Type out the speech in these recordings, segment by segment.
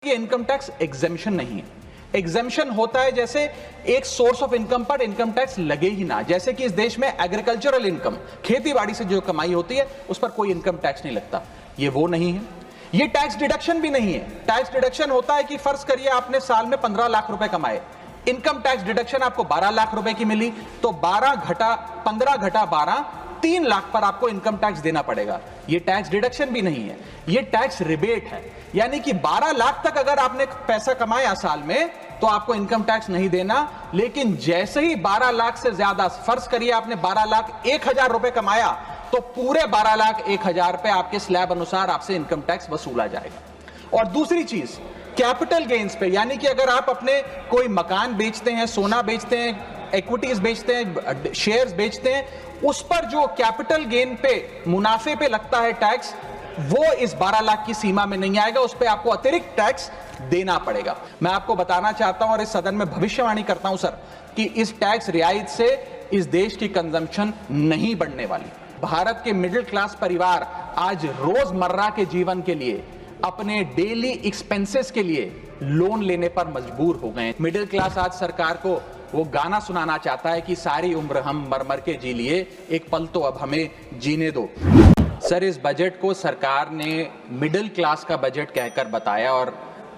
ये income tax exemption नहीं है। एग्जेम्पशन होता है जैसे एक सोर्स ऑफ इनकम पर इनकम टैक्स लगे ही ना, जैसे कि इस देश में एग्रीकल्चरल इनकम, खेती बाड़ी से जो कमाई होती है उस पर कोई इनकम टैक्स नहीं लगता। ये वो नहीं है। ये टैक्स डिडक्शन भी नहीं है। टैक्स डिडक्शन होता है कि फर्ज करिए आपने साल में 15 लाख रुपए कमाए, इनकम टैक्स डिडक्शन आपको 12 लाख रुपए की मिली, तो 15 घटा 12 3 लाख पर आपको इनकम टैक्स देना पड़ेगा। ये टैक्स डिडक्शन भी नहीं है, ये टैक्स रिबेट है। यानी कि 12 लाख तक अगर आपने पैसा कमाया साल में तो आपको इनकम टैक्स नहीं देना, लेकिन जैसे ही 12 लाख से ज्यादा, फर्ज करिए आपने 12 लाख 1,000 रुपए कमाया, तो पूरे 12 लाख 1,000 पे आपके स्लैब अनुसार आपसे इनकम टैक्स वसूला जाएगा। और दूसरी चीज, कैपिटल गेन्स पे, यानी कि अगर आप अपने कोई मकान बेचते हैं, सोना बेचते हैं, इक्विटीज बेचते हैं, शेयर्स बेचते हैं, उस पर जो कैपिटल गेन पे, मुनाफे पे लगता है टैक्स, वो इस 12 लाख की सीमा में नहीं आएगा। उस पे आपको अतिरिक्त टैक्स देना पड़ेगा। मैं आपको बताना चाहता हूं और इस सदन में भविष्यवाणी करता हूं सर, कि इस टैक्स रियायत से इस देश की कंजम्पशन नहीं बढ़ने वाली। भारत के मिडिल क्लास परिवार आज रोजमर्रा के जीवन के लिए, अपने डेली एक्सपेंसेस के लिए लोन लेने पर मजबूर हो गए। मिडिल क्लास आज सरकार को वो गाना सुनाना चाहता है कि सारी उम्र हम मर मर के जी लिए, एक पल तो अब हमें जीने दो। सर, इस बजट को सरकार ने मिडिल क्लास का बजट कहकर बताया और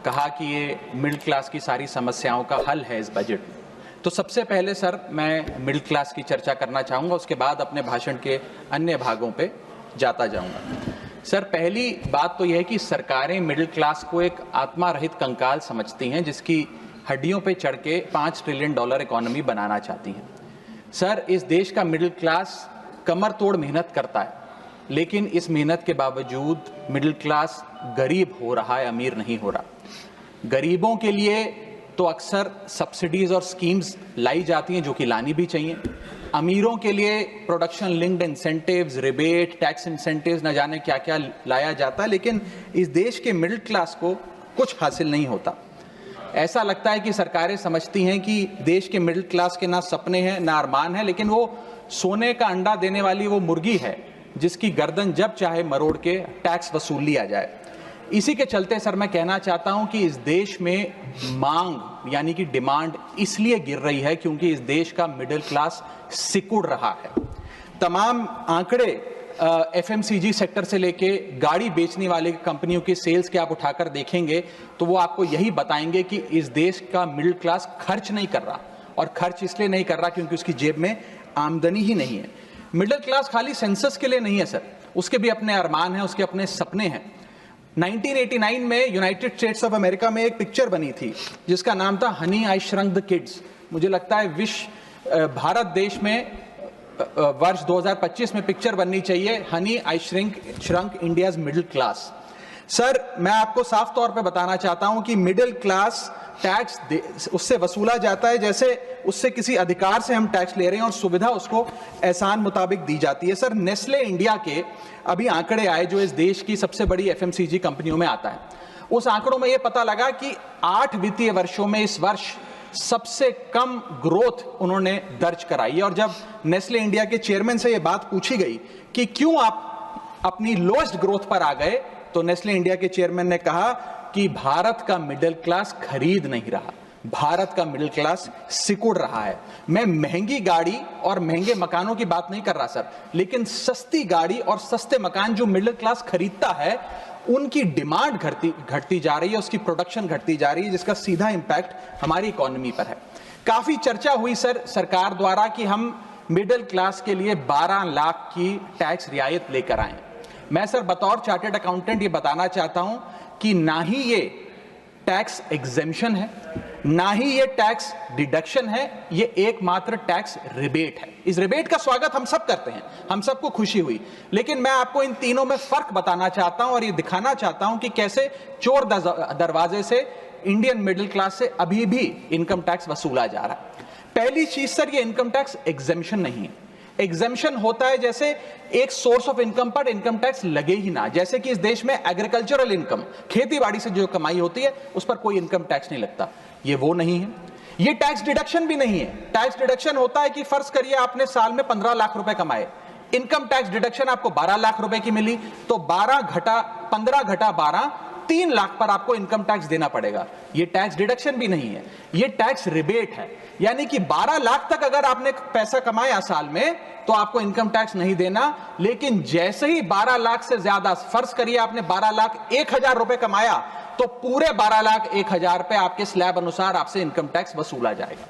कहा कि ये मिडिल क्लास की सारी समस्याओं का हल है इस बजट में। तो सबसे पहले सर मैं मिडिल क्लास की चर्चा करना चाहूँगा, उसके बाद अपने भाषण के अन्य भागों पे जाता जाऊँगा। सर, पहली बात तो यह है कि सरकारें मिडिल क्लास को एक आत्मा रहित कंकाल समझती हैं, जिसकी हड्डियों पे चढ़ के $5 ट्रिलियन इकोनॉमी बनाना चाहती हैं। सर, इस देश का मिडिल क्लास कमर तोड़ मेहनत करता है, लेकिन इस मेहनत के बावजूद मिडिल क्लास गरीब हो रहा है, अमीर नहीं हो रहा। गरीबों के लिए तो अक्सर सब्सिडीज और स्कीम्स लाई जाती हैं, जो कि लानी भी चाहिए। अमीरों के लिए production linked incentives, rebate, tax incentives, न जाने क्या क्या लाया जाता है, लेकिन इस देश के मिडिल क्लास को कुछ हासिल नहीं होता। ऐसा लगता है कि सरकारें समझती हैं कि देश के मिडिल क्लास के ना सपने हैं ना अरमान है, लेकिन वो सोने का अंडा देने वाली वो मुर्गी है जिसकी गर्दन जब चाहे मरोड़ के टैक्स वसूल लिया जाए। इसी के चलते सर मैं कहना चाहता हूं कि इस देश में मांग यानी कि डिमांड इसलिए गिर रही है क्योंकि इस देश का मिडिल क्लास सिकुड़ रहा है। तमाम आंकड़े एफएमसीजी सेक्टर से लेके गाड़ी बेचने वाले कंपनियों की सेल्स के आप उठाकर देखेंगे तो वो आपको यही बताएंगे कि इस देश का मिडिल क्लास खर्च नहीं कर रहा, और खर्च इसलिए नहीं कर रहा क्योंकि उसकी जेब में आमदनी ही नहीं है। मिडिल क्लास खाली सेंसस के लिए नहीं है सर, उसके भी अपने अरमान हैं, उसके अपने सपने हैं। 1989 में यूनाइटेड स्टेट्स ऑफ अमेरिका में एक पिक्चर बनी थी जिसका नाम था Honey I shrunk the kids. मुझे लगता है भारत देश में वर्ष 2025 में पिक्चर बननी चाहिए, honey I shrunk India's middle class. Sir, मैं आपको साफ तौर पे बताना चाहता हूं कि मिडिल क्लास टैक्स उससे वसूला जाता है जैसे उससे किसी अधिकार से हम टैक्स ले रहे हैं और सुविधा उसको एहसान मुताबिक दी जाती है। सर, नेस्ले इंडिया के अभी आंकड़े आए जो इस देश की सबसे बड़ी एफएमसीजी कंपनियों में आता है। उस आंकड़ों में यह पता लगा कि 8 वित्तीय वर्षों में इस वर्ष सबसे कम ग्रोथ उन्होंने दर्ज कराई है। और जब नेस्ले इंडिया के चेयरमैन से यह बात पूछी गई कि क्यों आप अपनी लोएस्ट ग्रोथ पर आ गए, तो नेस्ले इंडिया के चेयरमैन ने कहा कि भारत का मिडिल क्लास खरीद नहीं रहा, भारत का मिडिल क्लास सिकुड़ रहा है। मैं महंगी गाड़ी और महंगे मकानों की बात नहीं कर रहा सर, लेकिन सस्ती गाड़ी और सस्ते मकान जो मिडिल क्लास खरीदता है उनकी डिमांड घटती जा रही है, उसकी प्रोडक्शन घटती जा रही है, जिसका सीधा इंपैक्ट हमारी इकोनॉमी पर है। काफी चर्चा हुई सर सरकार द्वारा कि हम मिडिल क्लास के लिए 12 लाख की टैक्स रियायत लेकर आए। मैं सर बतौर चार्टर्ड अकाउंटेंट ये बताना चाहता हूं कि ना ही ये टैक्स एग्जेम्पशन है, ना ही ये टैक्स डिडक्शन है, ये एकमात्र टैक्स रिबेट है। इस रिबेट का स्वागत हम सब करते हैं, हम सबको खुशी हुई, लेकिन मैं आपको इन तीनों में फर्क बताना चाहता हूं और ये दिखाना चाहता हूं कि कैसे चोर दरवाजे से इंडियन मिडिल क्लास से अभी भी इनकम टैक्स वसूला जा रहा है। पहली चीज सर, ये इनकम टैक्स एग्जेम्पशन नहीं है। एग्जेम्पशन होता है जैसे एक सोर्स ऑफ इनकम पर इनकम टैक्स लगे ही ना, जैसे कि इस देश में एग्रीकल्चरल इनकम, खेती बाड़ी से जो कमाई होती है उस पर कोई इनकम टैक्स नहीं लगता। ये वो नहीं है। ये टैक्स डिडक्शन भी नहीं है। टैक्स डिडक्शन होता है कि फर्ज करिए आपने साल में 15 लाख रुपए कमाए, इनकम टैक्स डिडक्शन आपको 12 लाख रुपए की मिली, तो 15 घटा 12 3 लाख पर आपको इनकम टैक्स देना पड़ेगा। ये टैक्स डिडक्शन भी नहीं है, ये टैक्स रिबेट है। यानी कि 12 लाख तक अगर आपने पैसा कमाया साल में तो आपको इनकम टैक्स नहीं देना, लेकिन जैसे ही 12 लाख से ज्यादा, फर्ज करिए आपने 12 लाख 1,000 रुपए कमाया, तो पूरे 12 लाख 1,000 पे आपके स्लैब अनुसार आपसे इनकम टैक्स वसूला जाएगा।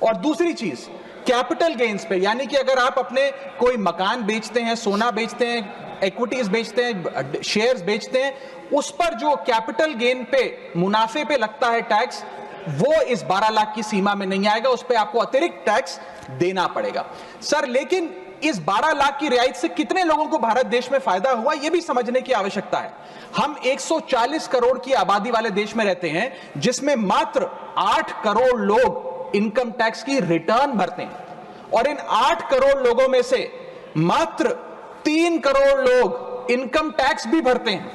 और दूसरी चीज, कैपिटल गेन्स पे, यानी कि अगर आप अपने कोई मकान बेचते हैं, सोना बेचते हैं, इक्विटीज बेचते हैं, शेयर्स बेचते हैं, उस पर जो कैपिटल गेन पे, मुनाफे पे लगता है टैक्स, वो इस 12 लाख की सीमा में नहीं आएगा, उस पे आपको अतिरिक्त टैक्स देना पड़ेगा। सर, लेकिन इस 12 लाख की रियायत से कितने लोगों को भारत देश में फायदा हुआ, यह भी समझने की आवश्यकता है। हम 140 करोड़ की आबादी वाले देश में रहते हैं, जिसमें मात्र 8 करोड़ लोग इनकम टैक्स की रिटर्न भरते हैं, और इन 8 करोड़ लोगों में से मात्र 3 करोड़ लोग इनकम टैक्स भी भरते हैं।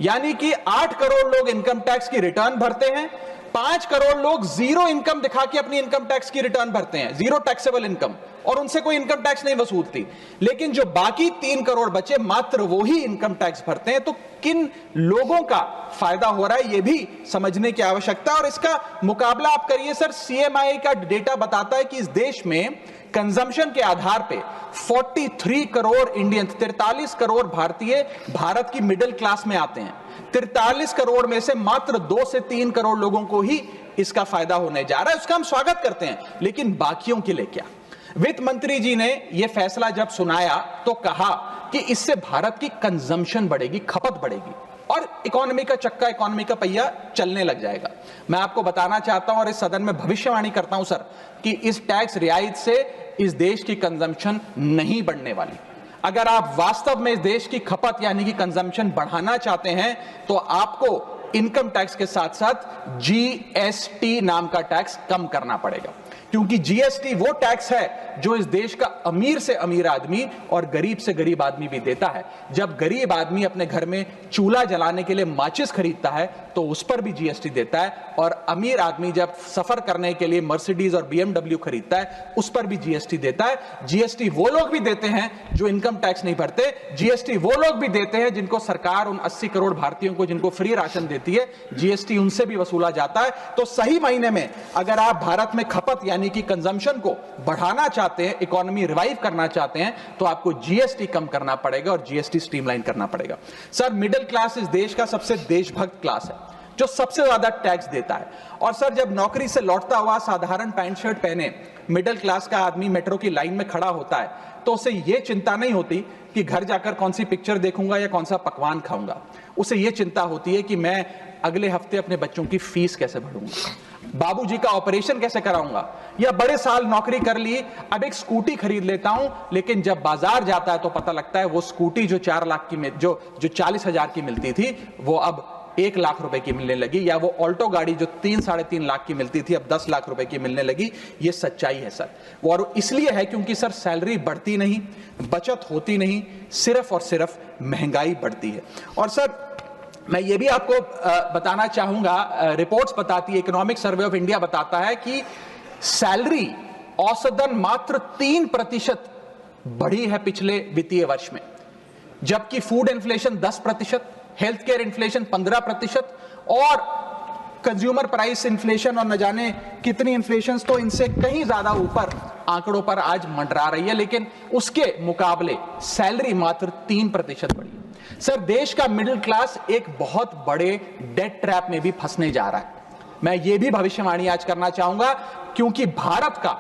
यानी कि 8 करोड़ लोग इनकम टैक्स की रिटर्न भरते हैं, 5 करोड़ लोग जीरो इनकम दिखा के अपनी इनकम टैक्स की रिटर्न भरते हैं, जीरो टैक्सेबल इनकम, और उनसे कोई इनकम टैक्स नहीं वसूलती। लेकिन जो बाकी 3 करोड़ बचे, मात्र वो ही इनकम टैक्स भरते हैं। तो किन लोगों का फायदा हो रहा है, यह भी समझने की आवश्यकता है। और इसका मुकाबला आप करिए सर, सीएमआई का डेटा बताता है कि इस देश में कंजम्पशन के आधार पे 43 करोड़ इंडियन, 43 करोड़ भारतीय भारत की मिडिल क्लास में आते हैं। 43 करोड़ में से मात्र 2 से 3 करोड़ लोगों को ही इसका फायदा होने जा रहा है। उसका हम स्वागत करते हैं, लेकिन बाकियों के लिए क्या? वित्त मंत्री जी ने यह फैसला जब सुनाया तो कहा कि इससे भारत की कंजम्पशन बढ़ेगी, खपत बढ़ेगी, और इकोनॉमी का चक्का, इकोनॉमी का पहिया चलने लग जाएगा। मैं आपको बताना चाहता हूं और इस सदन में भविष्यवाणी करता हूं सर, कि इस टैक्स रियायत से इस देश की कंजम्पशन नहीं बढ़ने वाली। अगर आप वास्तव में इस देश की खपत यानी कि कंजम्पशन बढ़ाना चाहते हैं, तो आपको इनकम टैक्स के साथ साथ जीएसटी नाम का टैक्स कम करना पड़ेगा, क्योंकि जीएसटी वो टैक्स है जो इस देश का अमीर से अमीर आदमी और गरीब से गरीब आदमी भी देता है। जब गरीब आदमी अपने घर में चूल्हा जलाने के लिए माचिस खरीदता है तो उस पर भी जीएसटी देता है, और अमीर आदमी जब सफर करने के लिए मर्सिडीज और बीएमडब्ल्यू खरीदता है उस पर भी जीएसटी देता है। जीएसटी वो लोग भी देते हैं जो इनकम टैक्स नहीं भरते, जीएसटी वो लोग भी देते हैं जिनको सरकार, उन 80 करोड़ भारतीयों को जिनको फ्री राशन देती है, जीएसटी उनसे भी वसूला जाता है। तो सही मायने में अगर आप भारत में खपत यानी कि कंजम्पशन को बढ़ाना चाहते हैं, इकोनॉमी रिवाइव करना चाहते हैं, तो आपको जीएसटी कम करना पड़ेगा और जीएसटी स्ट्रीमलाइन करना पड़ेगा। सर, मिडिल क्लास इस देश का सबसे देशभक्त क्लास है, जो सबसे ज्यादा टैक्स देता है। और सर, जब नौकरी से लौटता हुआ साधारण पैंट शर्ट पहने मिडिल क्लास का आदमी मेट्रो की लाइन में खड़ा होता है, तो उसे यह चिंता नहीं होती कि घर जाकर कौन सी पिक्चर देखूंगा या कौन सा पकवान खाऊंगा। उसे यह चिंता होती है कि मैं अगले हफ्ते अपने बच्चों की फीस कैसे भरूंगा, बाबूजी का ऑपरेशन कैसे कराऊंगा, या बड़े साल नौकरी कर ली, अब एक स्कूटी खरीद लेता हूं। लेकिन जब बाजार जाता है तो पता लगता है वो स्कूटी जो 4 लाख की, जो 40,000 की मिलती थी, वो अब 1 लाख रुपए की मिलने लगी, या वो ऑल्टो गाड़ी जो 3-3.5 लाख की मिलती थी अब 10 लाख रुपए की मिलने लगी। ये सच्चाई है सर, और इसलिए है क्योंकि सर सैलरी बढ़ती नहीं, बचत होती नहीं, सिर्फ और सिर्फ महंगाई बढ़ती है। और सर, मैं ये भी आपको बताना चाहूंगा, रिपोर्ट्स बताती है, इकोनॉमिक सर्वे ऑफ इंडिया बताता है कि सैलरी औसतन मात्र 3% बढ़ी है पिछले वित्तीय वर्ष में, जबकि food inflation 10%, health care inflation 15%, और कंज्यूमर प्राइस इन्फ्लेशन और न जाने कितनी इन्फ्लेशन तो इनसे कहीं ज्यादा ऊपर आंकड़ों पर आज मंडरा रही है। लेकिन उसके मुकाबले सैलरी मात्र 3% बढ़ी है। सर, देश का मिडिल क्लास एक बहुत बड़े डेट ट्रैप में भी फंसने जा रहा है। मैं ये भी भविष्यवाणी आज करना चाहूंगा, क्योंकि भारत का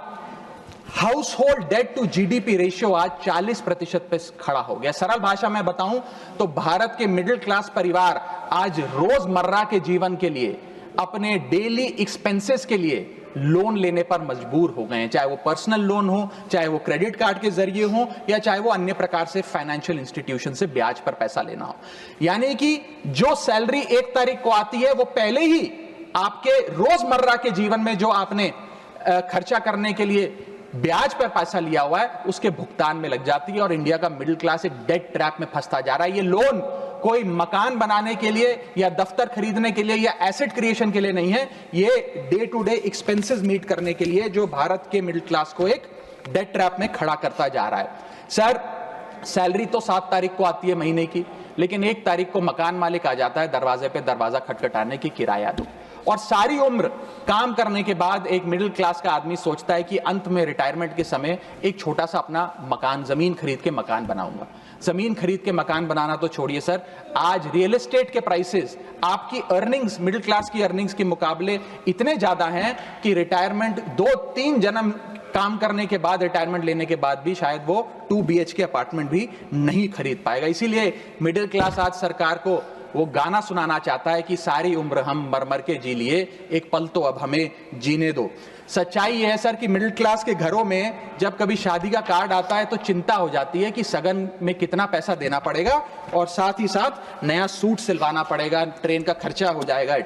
household debt to GDP ratio आज 40% पे खड़ा हो गया। सरल भाषा में बताऊं तो भारत के मिडिल क्लास परिवार आज रोजमर्रा के जीवन के लिए, अपने डेली एक्सपेंसेस के लिए लोन लेने पर मजबूर हो गए हैं, चाहे वो पर्सनल लोन हो, चाहे वो क्रेडिट कार्ड के जरिए हो, या चाहे वो अन्य प्रकार से फाइनेंशियल इंस्टीट्यूशन से ब्याज पर पैसा लेना हो। यानी कि जो सैलरी 1 तारीख को आती है, वो पहले ही आपके रोजमर्रा के जीवन में जो आपने खर्चा करने के लिए ब्याज पर पैसा लिया हुआ है, उसके भुगतान में लग जाती है, और इंडिया का मिडिल क्लास एक डेट ट्रैप में फंसता जा रहा है। ये लोन कोई मकान बनाने के लिए या दफ्तर खरीदने के लिए या एसेट क्रिएशन के लिए नहीं है, ये day to day expenses meet करने के लिए, जो भारत के मिडिल क्लास को एक डेट ट्रैप में खड़ा करता जा रहा है। सर, सैलरी तो 7 तारीख को आती है महीने की, लेकिन 1 तारीख को मकान मालिक आ जाता है दरवाजे पे दरवाजा खटखटाने की किराया दो। और सारी उम्र काम करने के बाद एक मिडिल क्लास का आदमी सोचता है कि अंत में रिटायरमेंट के समय एक छोटा सा अपना मकान, जमीन खरीद के मकान बनाऊंगा। जमीन खरीद के मकान बनाना तो छोड़िए सर, आज रियल एस्टेट के प्राइसेस आपकी अर्निंग्स, मिडिल क्लास की अर्निंग्स के मुकाबले इतने ज्यादा हैं कि रिटायरमेंट 2-3 जन्म काम करने के बाद, रिटायरमेंट लेने के बाद भी शायद वो 2 BHK अपार्टमेंट भी नहीं खरीद पाएगा। इसीलिए मिडिल क्लास आज सरकार को वो गाना सुनाना चाहता है कि सारी उम्र हम मर मर के जी लिए, एक पल तो अब हमें जीने दो। सच्चाई यह है सर कि मिडिल क्लास के घरों में जब कभी शादी का कार्ड आता है तो चिंता हो जाती है कि सगन में कितना पैसा देना पड़ेगा और साथ ही साथ नया सूट सिलवाना पड़ेगा, ट्रेन का खर्चा हो जाएगा।